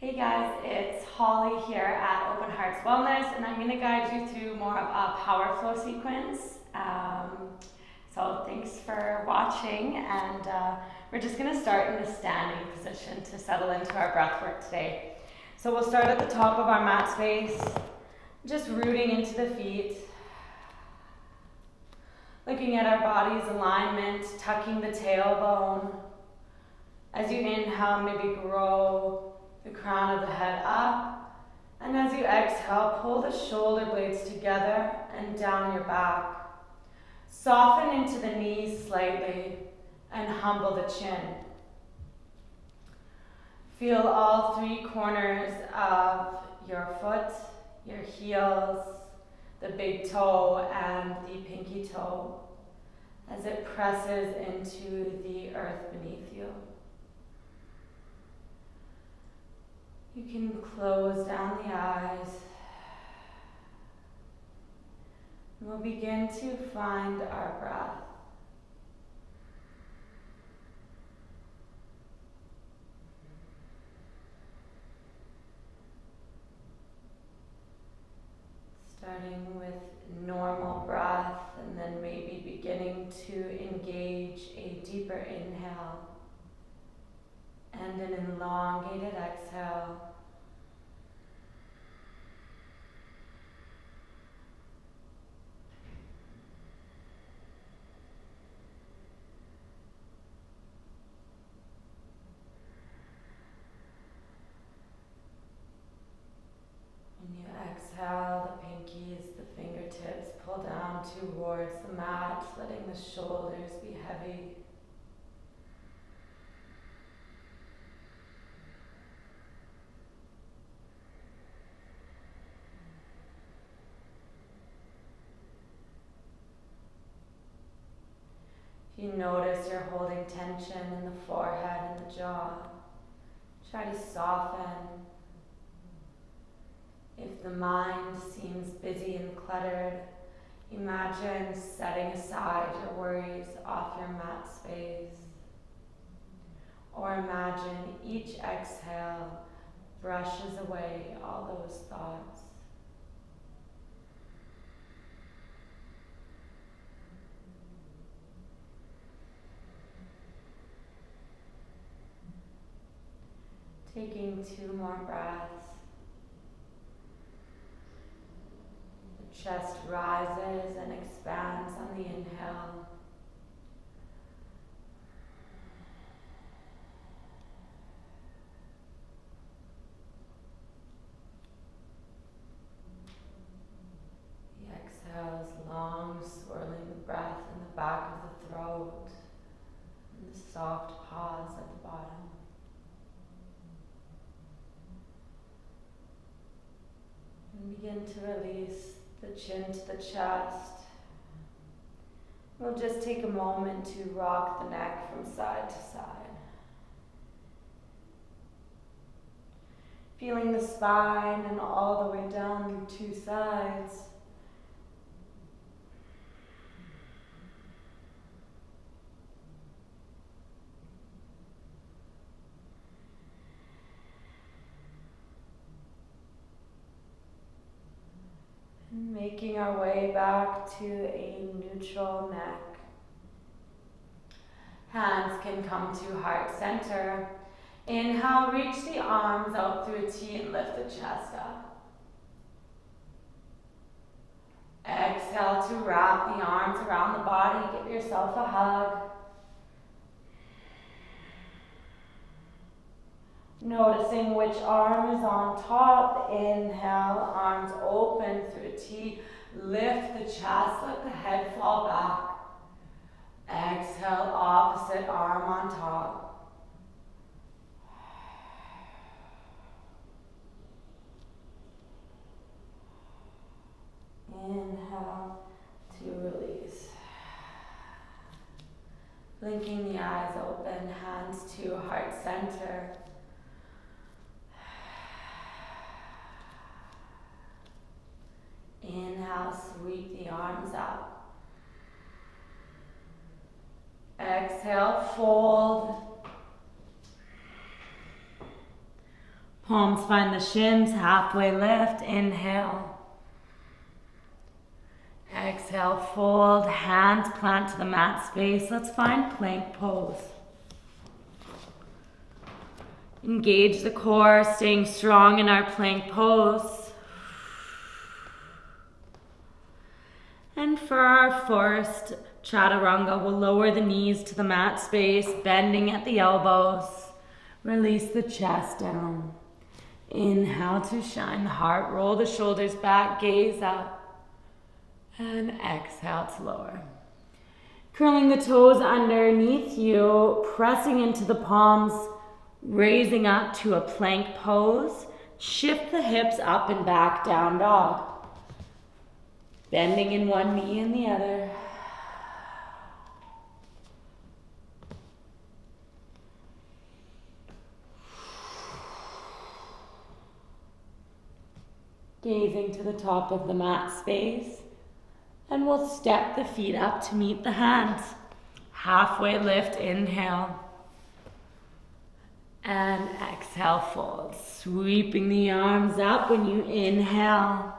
Hey guys, it's Holly here at Open Hearts Wellness, and I'm going to guide you through more of a power flow sequence. So thanks for watching, and we're just going to start in a standing position to settle into our breath work today. So we'll start at the top of our mat space, just rooting into the feet, looking at our body's alignment, tucking the tailbone. As you inhale, maybe grow the crown of the head up, and as you exhale, pull the shoulder blades together and down your back. Soften into the knees slightly and humble the chin. Feel all three corners of your foot, your heels, the big toe and the pinky toe as it presses into the earth beneath you. You can close down the eyes. We'll begin to find our breath. Starting with normal breath and then maybe beginning to engage a deeper inhale and an elongated exhale. When you exhale, the pinkies, the fingertips pull down towards the mat, letting the shoulders be heavy. If you notice you're holding tension in the forehead and the jaw, try to soften. If the mind seems busy and cluttered, imagine setting aside your worries off your mat space. Or imagine each exhale brushes away all those thoughts. Taking 2 more breaths. The chest rises and expands on the inhale. The exhale is long, swirling the breath in the back of the throat and the soft pause at the bottom. And begin to release the chin to the chest. We'll just take a moment to rock the neck from side to side. Feeling the spine and all the way down the 2 sides. Making our way back to a neutral neck. Hands can come to heart center. Inhale, reach the arms out through a T and lift the chest up. Exhale to wrap the arms around the body. Give yourself a hug. Noticing which arm is on top. Inhale, arms open through a T. Lift the chest, let the head fall back. Exhale, opposite arm on top. Inhale to release. Blinking the eyes open, hands to heart center. Inhale, sweep the arms up. Exhale, fold. Palms find the shins, halfway lift, inhale. Exhale, fold, hands plant to the mat space. Let's find plank pose. Engage the core, staying strong in our plank pose. And for our first chaturanga, we'll lower the knees to the mat space, bending at the elbows. Release the chest down. Inhale to shine the heart, roll the shoulders back, gaze up. And exhale to lower. Curling the toes underneath you, pressing into the palms, raising up to a plank pose. Shift the hips up and back, down dog. Bending in one knee and the other. Gazing to the top of the mat space. And we'll step the feet up to meet the hands. Halfway lift, inhale. And exhale, fold. Sweeping the arms up when you inhale.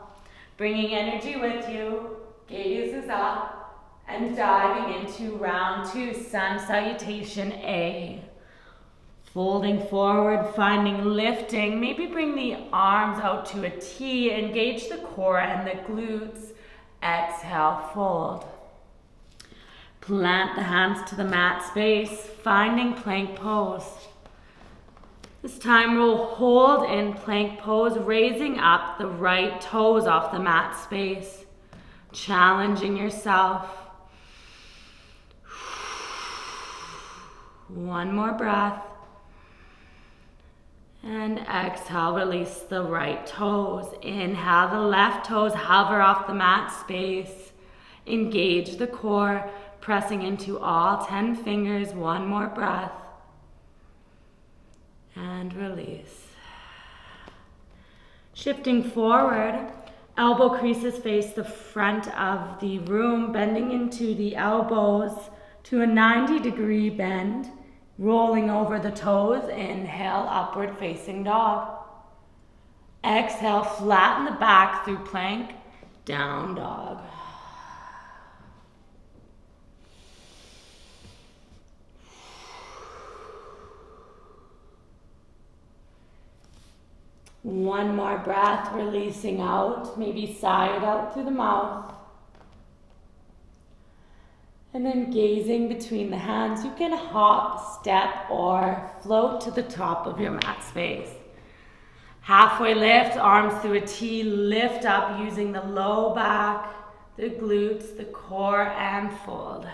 Bringing energy with you. Gaze is up. And diving into round 2, sun salutation A. Folding forward, finding lifting. Maybe bring the arms out to a T. Engage the core and the glutes. Exhale, fold. Plant the hands to the mat space, finding plank pose. This time we'll hold in plank pose, raising up the right toes off the mat space. Challenging yourself. One more breath. And exhale, release the right toes. Inhale, the left toes hover off the mat space. Engage the core, pressing into all 10 fingers. One more breath. And release. Shifting forward, elbow creases face the front of the room, bending into the elbows to a 90-degree bend. Rolling over the toes, inhale, upward facing dog. Exhale, flatten the back through plank, down dog. One more breath, releasing out, maybe sigh it out through the mouth. And then gazing between the hands, you can hop, step, or float to the top of your mat space. Halfway lift, arms through a T, lift up using the low back, the glutes, the core, and fold.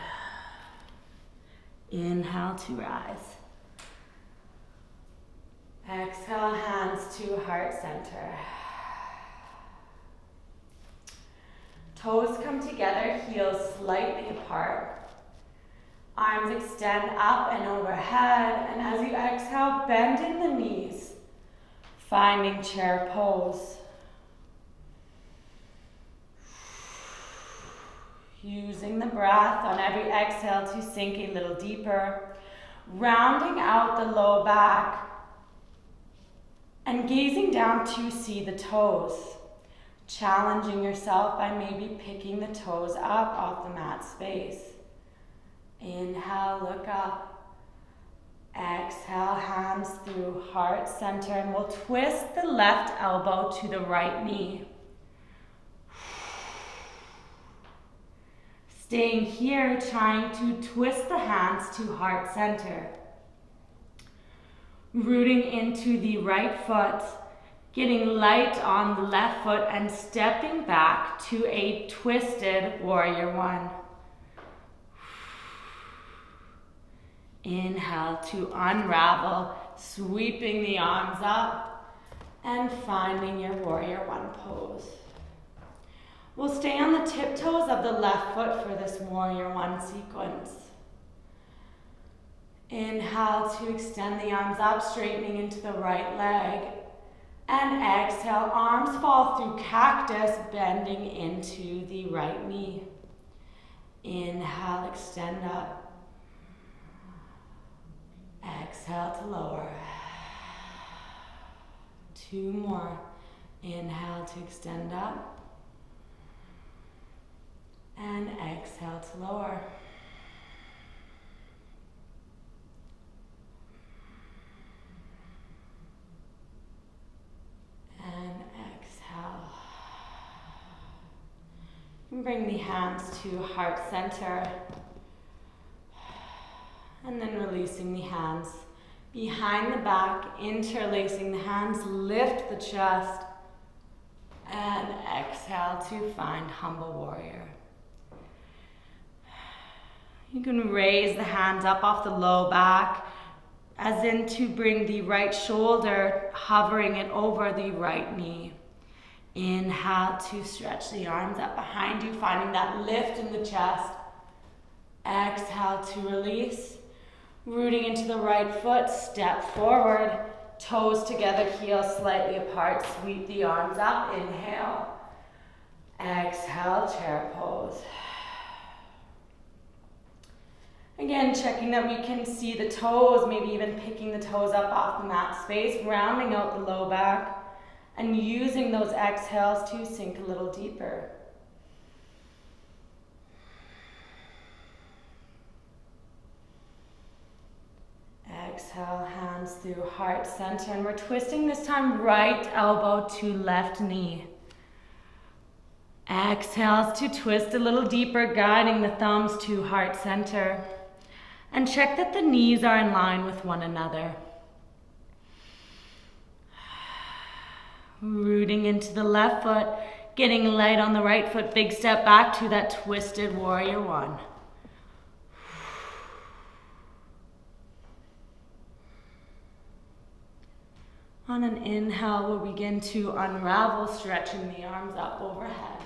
Inhale to rise. Exhale, hands to heart center. Toes come together, heels slightly apart. Arms extend up and overhead, and as you exhale, bend in the knees, finding chair pose. Using the breath on every exhale to sink a little deeper, rounding out the low back, and gazing down to see the toes. Challenging yourself by maybe picking the toes up off the mat space. Inhale, look up. Exhale, hands through heart center, and we'll twist the left elbow to the right knee. Staying here, trying to twist the hands to heart center. Rooting into the right foot. Getting light on the left foot and stepping back to a twisted warrior one. Inhale to unravel, sweeping the arms up and finding your warrior one pose. We'll stay on the tiptoes of the left foot for this warrior one sequence. Inhale to extend the arms up, straightening into the right leg. And exhale, arms fall through cactus, bending into the right knee. Inhale, extend up. Exhale to lower. 2 more. Inhale to extend up. And exhale to lower. And exhale. And bring the hands to heart center. And then releasing the hands behind the back, interlacing the hands, lift the chest. And exhale to find humble warrior. You can raise the hands up off the low back, as in to bring the right shoulder, hovering it over the right knee. Inhale to stretch the arms up behind you, finding that lift in the chest. Exhale to release. Rooting into the right foot, step forward, toes together, heels slightly apart, sweep the arms up, inhale. Exhale, chair pose. Again, checking that we can see the toes, maybe even picking the toes up off the mat space, rounding out the low back, and using those exhales to sink a little deeper. Exhale, hands through heart center, and we're twisting this time right elbow to left knee. Exhales to twist a little deeper, guiding the thumbs to heart center. And check that the knees are in line with one another. Rooting into the left foot, getting light on the right foot, big step back to that twisted warrior one. On an inhale, we'll begin to unravel, stretching the arms up overhead.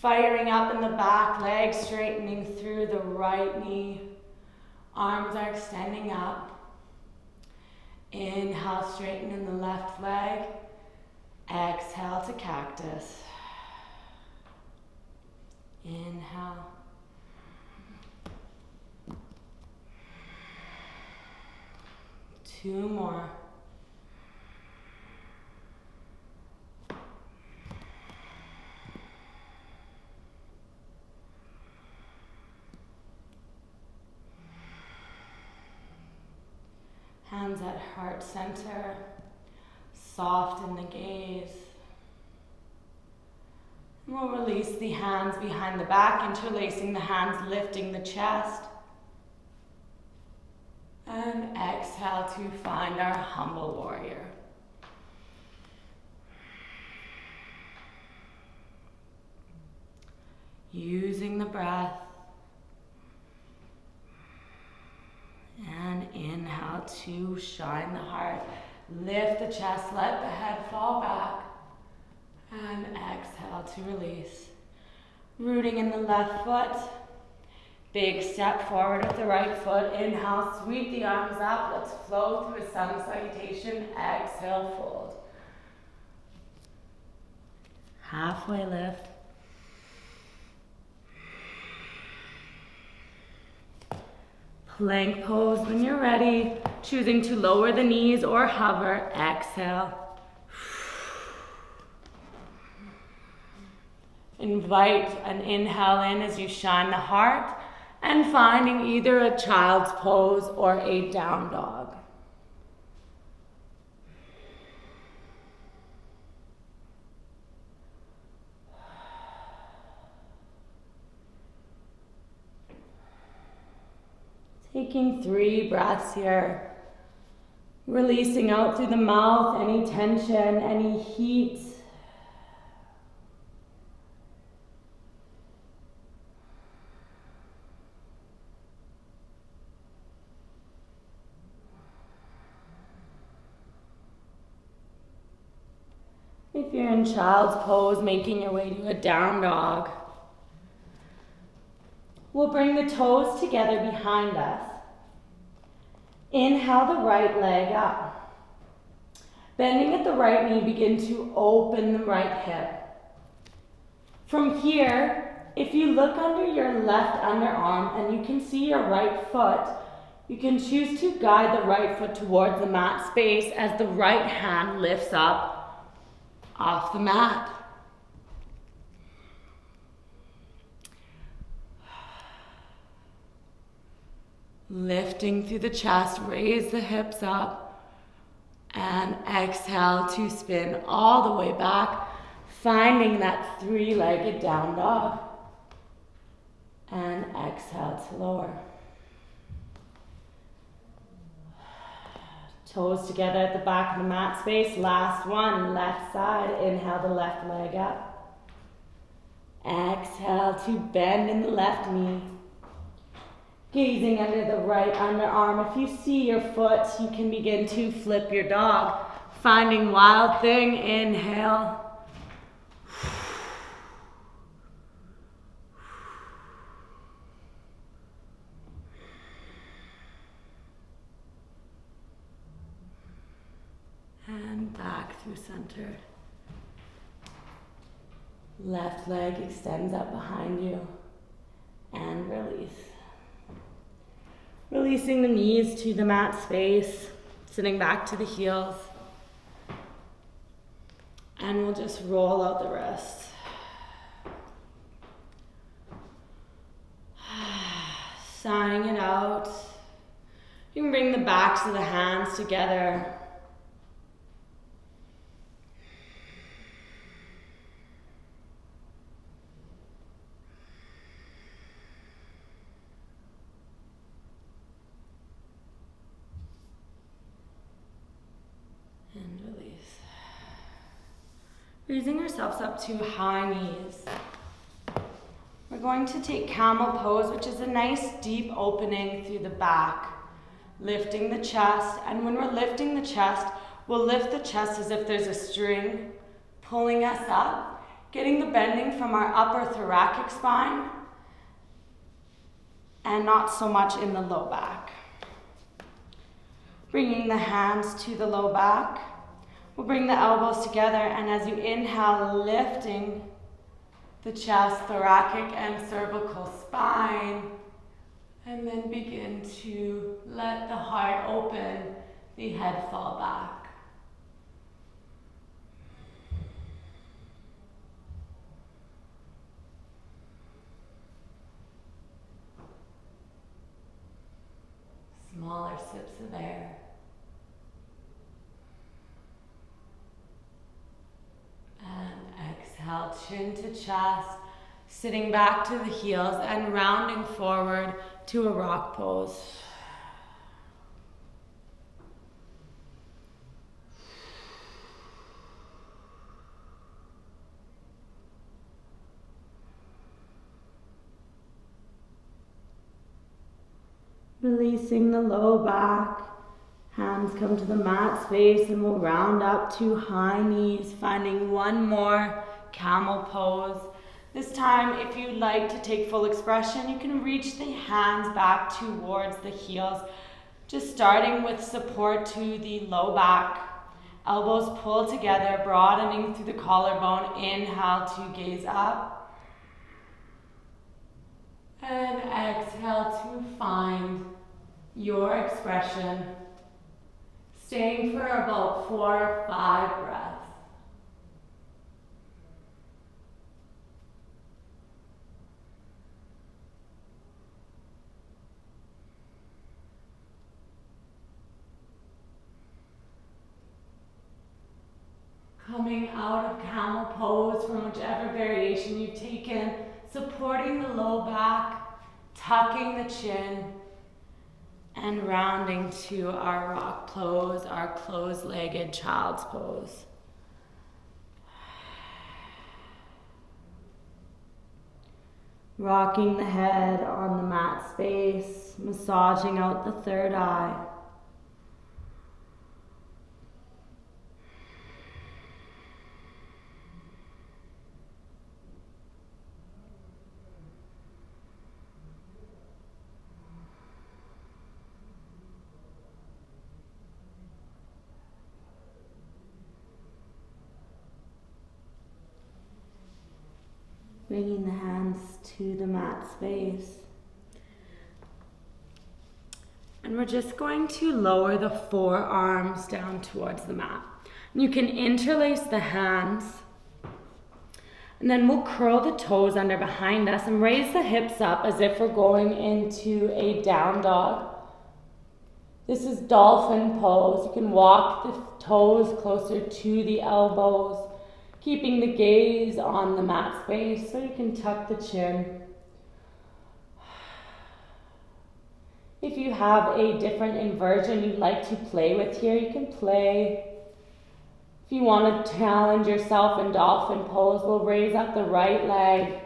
Firing up in the back leg, straightening through the right knee. Arms are extending up. Inhale, straighten in the left leg. Exhale to cactus. Inhale. Two more. Hands at heart center, soften the gaze. And we'll release the hands behind the back, interlacing the hands, lifting the chest. And exhale to find our humble warrior. Using the breath. And inhale to shine the heart. Lift the chest, let the head fall back. And exhale to release. Rooting in the left foot. Big step forward with the right foot. Inhale, sweep the arms up. Let's flow through a sun salutation. Exhale, fold. Halfway lift. Plank pose when you're ready. Choosing to lower the knees or hover. Exhale. Invite an inhale in as you shine the heart. And finding either a child's pose or a down dog. Taking 3 breaths here. Releasing out through the mouth any tension, any heat. If you're in child's pose, making your way to a down dog. We'll bring the toes together behind us. Inhale the right leg up. Bending at the right knee, begin to open the right hip. From here, if you look under your left underarm and you can see your right foot, You can choose to guide the right foot towards the mat space as the right hand lifts up off the mat. Lifting through the chest, raise the hips up, and exhale to spin all the way back, finding that three-legged down dog. And exhale to lower. Toes together at the back of the mat space. Last one, left side. Inhale the left leg up. Exhale to bend in the left knee. Gazing under the right underarm. If you see your foot, you can begin to flip your dog. Finding wild thing, inhale. And back through center. Left leg extends up behind you. And release. Releasing the knees to the mat space. Sitting back to the heels. And we'll just roll out the wrists. Sighing it out. You can bring the backs of the hands together. And release. Raising ourselves up to high knees. We're going to take camel pose, which is a nice deep opening through the back. Lifting the chest, and when we're lifting the chest, we'll lift the chest as if there's a string pulling us up, getting the bending from our upper thoracic spine, and not so much in the low back. Bringing the hands to the low back. We'll bring the elbows together, and as you inhale, lifting the chest, thoracic and cervical spine, and then begin to let the heart open, the head fall back. Smaller sips of air. And exhale, chin to chest, sitting back to the heels and rounding forward to a rock pose. Releasing the low back. Hands come to the mat space and we'll round up to high knees, finding one more camel pose. This time, if you'd like to take full expression, you can reach the hands back towards the heels, just starting with support to the low back. Elbows pull together, broadening through the collarbone. Inhale to gaze up. And exhale to find your expression. Staying for about 4 or 5 breaths. Coming out of camel pose from whichever variation you've taken, supporting the low back, tucking the chin, and rounding to our rock pose, our closed-legged child's pose. Rocking the head on the mat space, massaging out the third eye. Bringing the hands to the mat space. And we're just going to lower the forearms down towards the mat. And you can interlace the hands. And then we'll curl the toes under behind us and raise the hips up as if we're going into a down dog. This is dolphin pose. You can walk the toes closer to the elbows, keeping the gaze on the mat space so you can tuck the chin. If you have a different inversion you'd like to play with here, you can play. If you want to challenge yourself in dolphin pose, we'll raise up the right leg.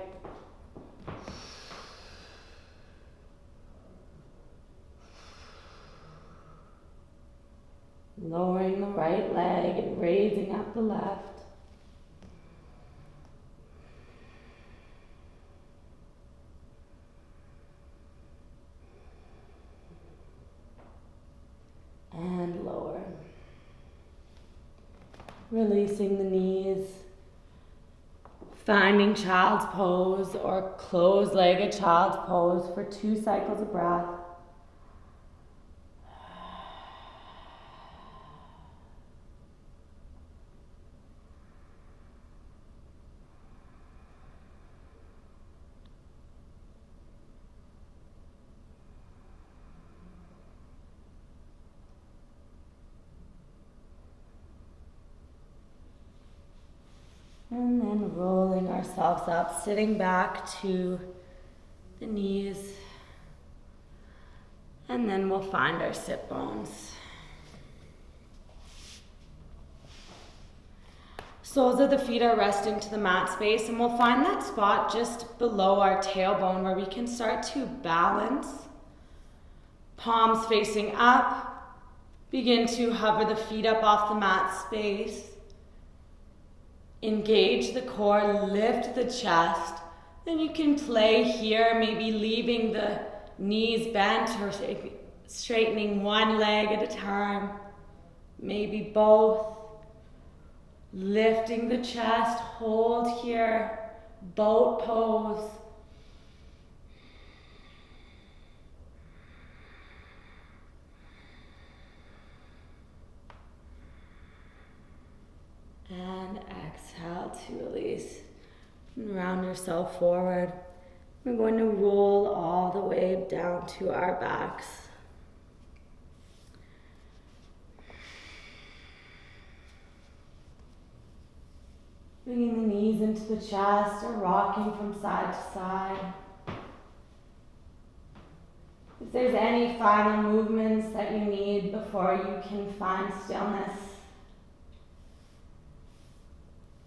Lowering the right leg and raising up the left. And lower. Releasing the knees. Finding child's pose or closed-legged child's pose for 2 cycles of breath. And then rolling ourselves up, sitting back to the knees. And then we'll find our sit bones. Soles of the feet are resting to the mat space, and we'll find that spot just below our tailbone where we can start to balance. Palms facing up. Begin to hover the feet up off the mat space. Engage the core, lift the chest. Then you can play here, maybe leaving the knees bent or straightening one leg at a time. Maybe both. Lifting the chest, hold here, boat pose. And exhale to release. And round yourself forward. We're going to roll all the way down to our backs. Bringing the knees into the chest or rocking from side to side. If there's any final movements that you need before you can find stillness,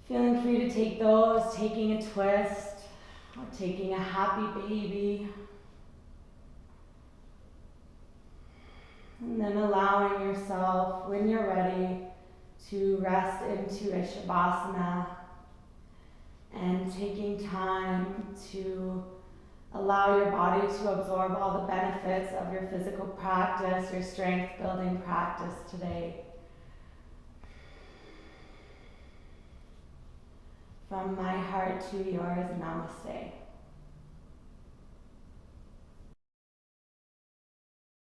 feeling free to take those, taking a twist or taking a happy baby. And then allowing yourself, when you're ready, to rest into a Shavasana and taking time to allow your body to absorb all the benefits of your physical practice, your strength building practice today. From my heart to yours, namaste.